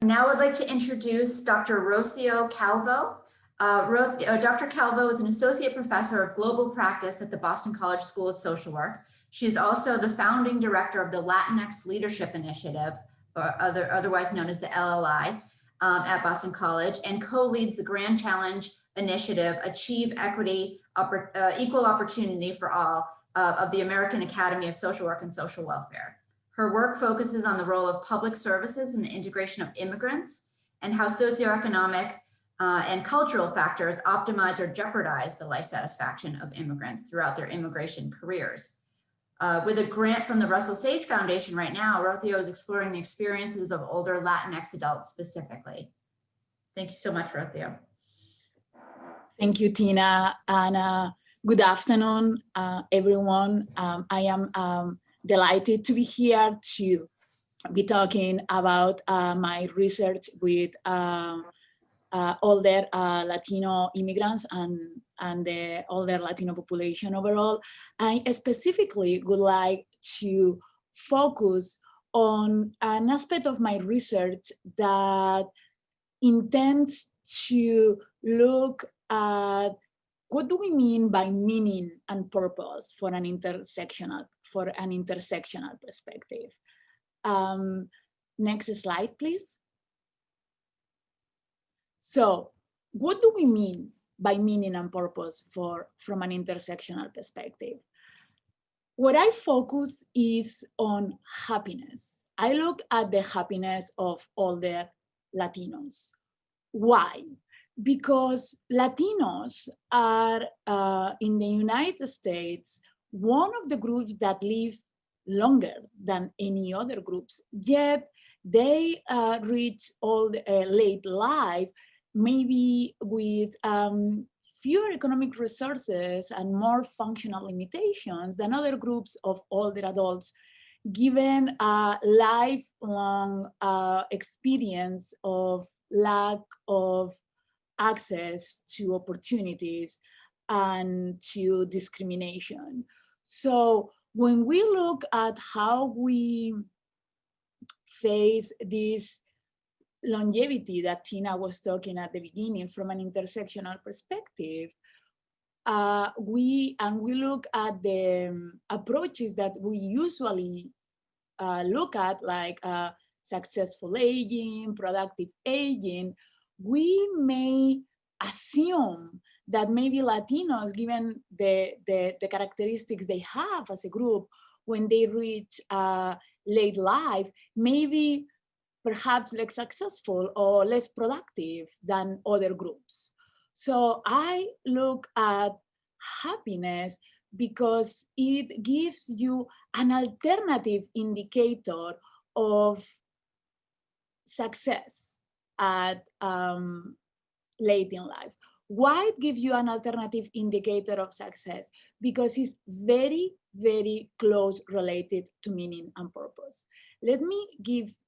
Now I'd like to introduce Dr. Rocio Calvo. Dr. Calvo is an associate professor of global practice at the Boston College School of Social Work. She is also the founding director of the Latinx Leadership Initiative, or otherwise known as the LLI, at Boston College, and co-leads the Grand Challenge Initiative, Achieve Equity, Equal Opportunity for All, of the American Academy of Social Work and Social Welfare. Her work focuses on the role of public services in the integration of immigrants and how socioeconomic and cultural factors optimize or jeopardize the life satisfaction of immigrants throughout their immigration careers. With a grant from the Russell Sage Foundation right now, Rocio is exploring the experiences of older Latinx adults specifically. Thank you so much, Rocio. Thank you, Tina, and good afternoon, everyone. I am delighted to be here to be talking about my research with older Latino immigrants and the older Latino population overall. I specifically would like to focus on an aspect of my research that intends to look at what do we mean by meaning and purpose for an intersectional perspective. Next slide, please. So what do we mean by meaning and purpose from an intersectional perspective? What I focus is on happiness. I look at the happiness of older Latinos. Why? Because Latinos are, in the United States, one of the groups that live longer than any other groups, yet they reach late life, maybe with fewer economic resources and more functional limitations than other groups of older adults, given a lifelong experience of lack of access to opportunities and to discrimination. So when we look at how we face this longevity that Tina was talking at the beginning from an intersectional perspective, we look at the approaches that we usually look at, like successful aging, productive aging, we may assume that maybe Latinos, given the characteristics they have as a group when they reach late life, maybe perhaps less successful or less productive than other groups. So I look at happiness because it gives you an alternative indicator of success at late in life. Why it gives you an alternative indicator of success? Because it's very, very close related to meaning and purpose. Let me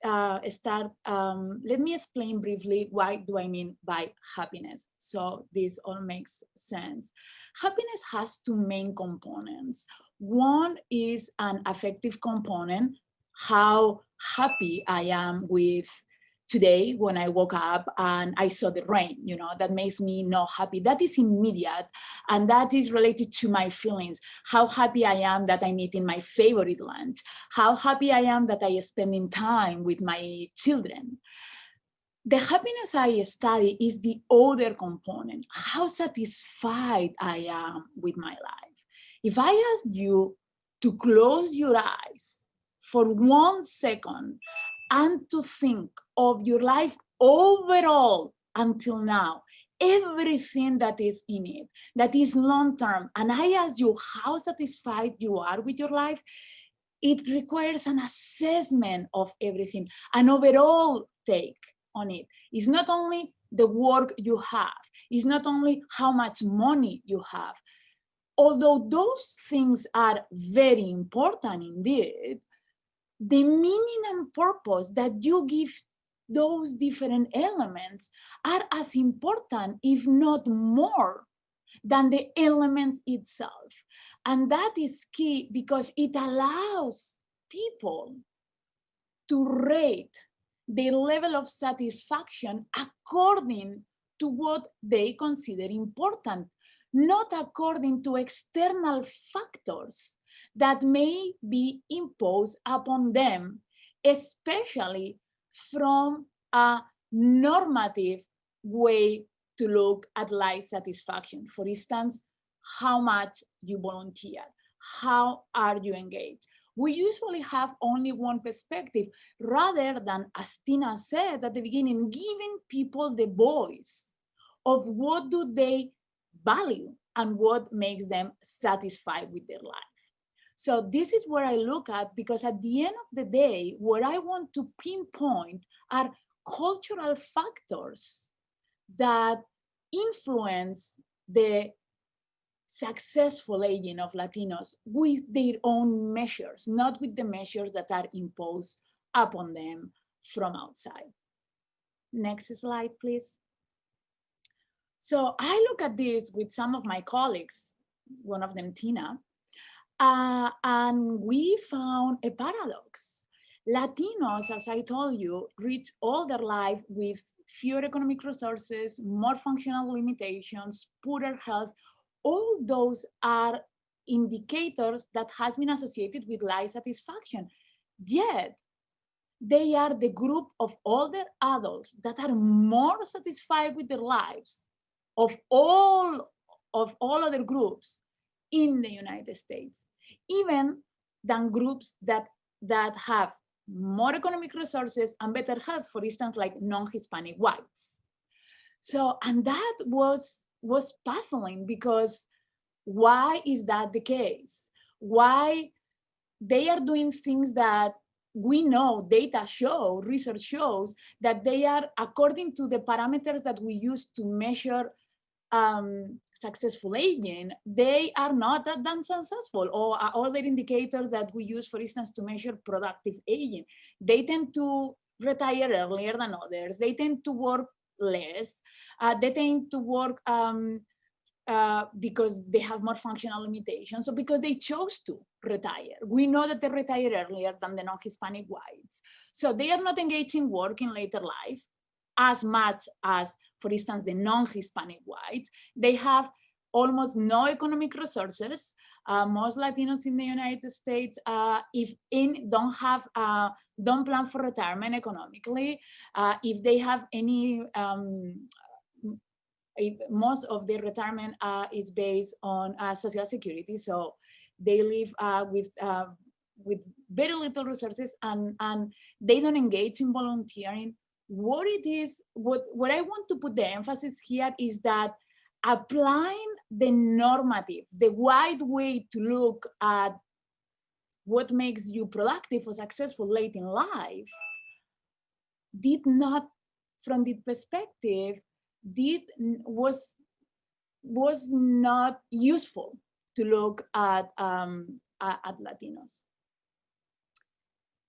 let me explain briefly what do I mean by happiness, so this all makes sense. Happiness has two main components. One is an affective component, how happy I am with today when I woke up and I saw the rain, that makes me not happy. That is immediate, and that is related to my feelings. How happy I am that I'm eating my favorite lunch. How happy I am that I am spending time with my children. The happiness I study is the other component, how satisfied I am with my life. If I ask you to close your eyes for 1 second and to think of your life overall until now, everything that is in it, that is long-term, and I ask you how satisfied you are with your life, it requires an assessment of everything, an overall take on it. It's not only the work you have, it's not only how much money you have. Although those things are very important indeed, the meaning and purpose that you give those different elements are as important, if not more, than the elements itself. And that is key because it allows people to rate their level of satisfaction according to what they consider important, not according to external factors that may be imposed upon them, especially from a normative way to look at life satisfaction. For instance, how much you volunteer, how are you engaged? We usually have only one perspective rather than, as Tina said at the beginning, giving people the voice of what do they value and what makes them satisfied with their life. So this is where I look at, because at the end of the day, what I want to pinpoint are cultural factors that influence the successful aging of Latinos with their own measures, not with the measures that are imposed upon them from outside. Next slide, please. So I look at this with some of my colleagues, one of them, Tina, and we found a paradox. Latinos, as I told you, reach all their life with fewer economic resources, more functional limitations, poorer health. All those are indicators that has been associated with life satisfaction. Yet, they are the group of older adults that are more satisfied with their lives of all other groups in the United States, even than groups that have more economic resources and better health, for instance, like non-Hispanic whites. So, and that was puzzling, because why is that the case? Why they are doing things that we know, data show, research shows that they are, according to the parameters that we use to measure successful aging, they are not that successful, or other indicators that we use, for instance, to measure productive aging. They tend to retire earlier than others. They tend to work less. They tend to work because they have more functional limitations, so because they chose to retire. We know that they retire earlier than the non-Hispanic whites. So they are not engaged in work in later life as much as, for instance, the non-Hispanic whites. They have almost no economic resources. Most Latinos in the United States, don't plan for retirement economically. If they have any, most of their retirement is based on Social Security, so they live with very little resources, and they don't engage in volunteering. What I want to put the emphasis here is that applying the normative, the wide way to look at what makes you productive or successful late in life, did not, from the perspective, was not useful to look at Latinos.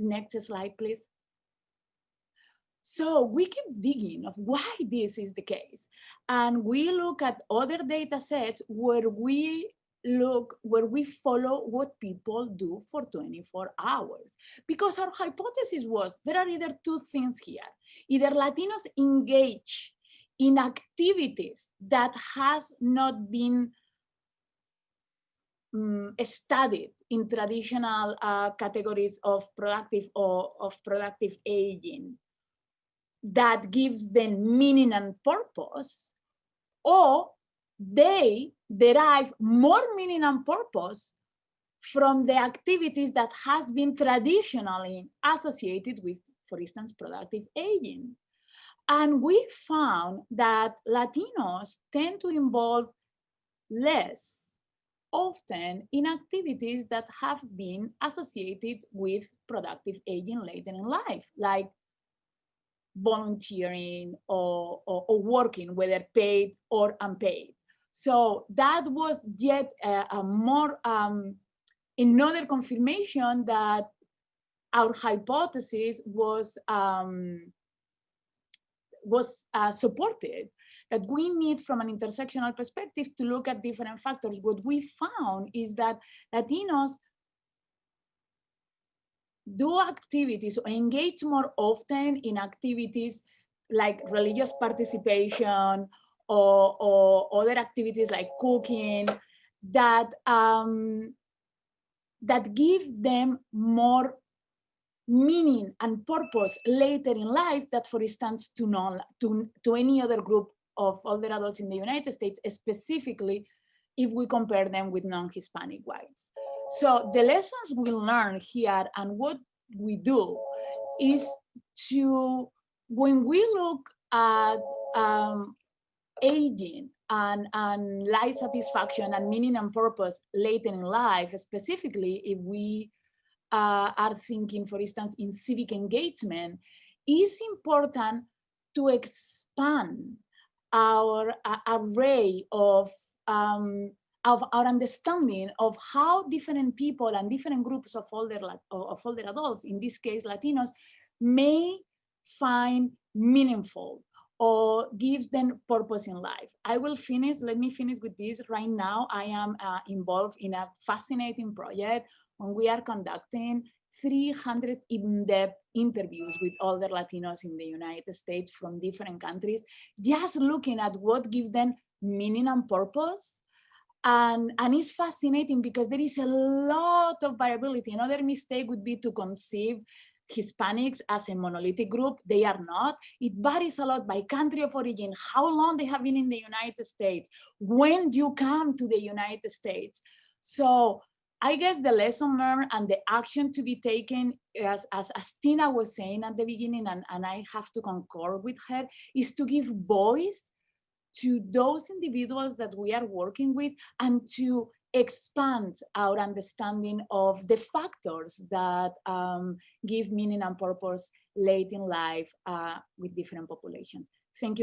Next slide, please. So we keep digging of why this is the case. And we look at other data sets where we follow what people do for 24 hours. Because our hypothesis was there are either two things here. Either Latinos engage in activities that has not been studied in traditional categories of productive or of productive aging that gives them meaning and purpose, or they derive more meaning and purpose from the activities that has been traditionally associated with, for instance, productive aging. And we found that Latinos tend to involve less often in activities that have been associated with productive aging later in life, like volunteering or working, whether paid or unpaid. So that was yet another confirmation that our hypothesis was supported, that we need, from an intersectional perspective, to look at different factors. What we found is that Latinos do activities or engage more often in activities like religious participation or other activities like cooking that that give them more meaning and purpose later in life that, for instance, to any other group of older adults in the United States, specifically if we compare them with non-Hispanic whites. So the lessons we learn here and what we do is to, when we look at aging and life satisfaction and meaning and purpose later in life, specifically if we are thinking, for instance, in civic engagement, is important to expand our array of our understanding of how different people and different groups of older adults, in this case Latinos, may find meaningful or gives them purpose in life. Let me finish with this. Right now, I am involved in a fascinating project when we are conducting 300 in-depth interviews with older Latinos in the United States from different countries, just looking at what gives them meaning and purpose. And it's fascinating because there is a lot of variability. Another mistake would be to conceive Hispanics as a monolithic group. They are not. It varies a lot by country of origin, how long they have been in the United States, when you come to the United States. So I guess the lesson learned and the action to be taken, as Tina was saying at the beginning, and I have to concur with her, is to give voice to those individuals that we are working with and to expand our understanding of the factors that give meaning and purpose late in life with different populations. Thank you.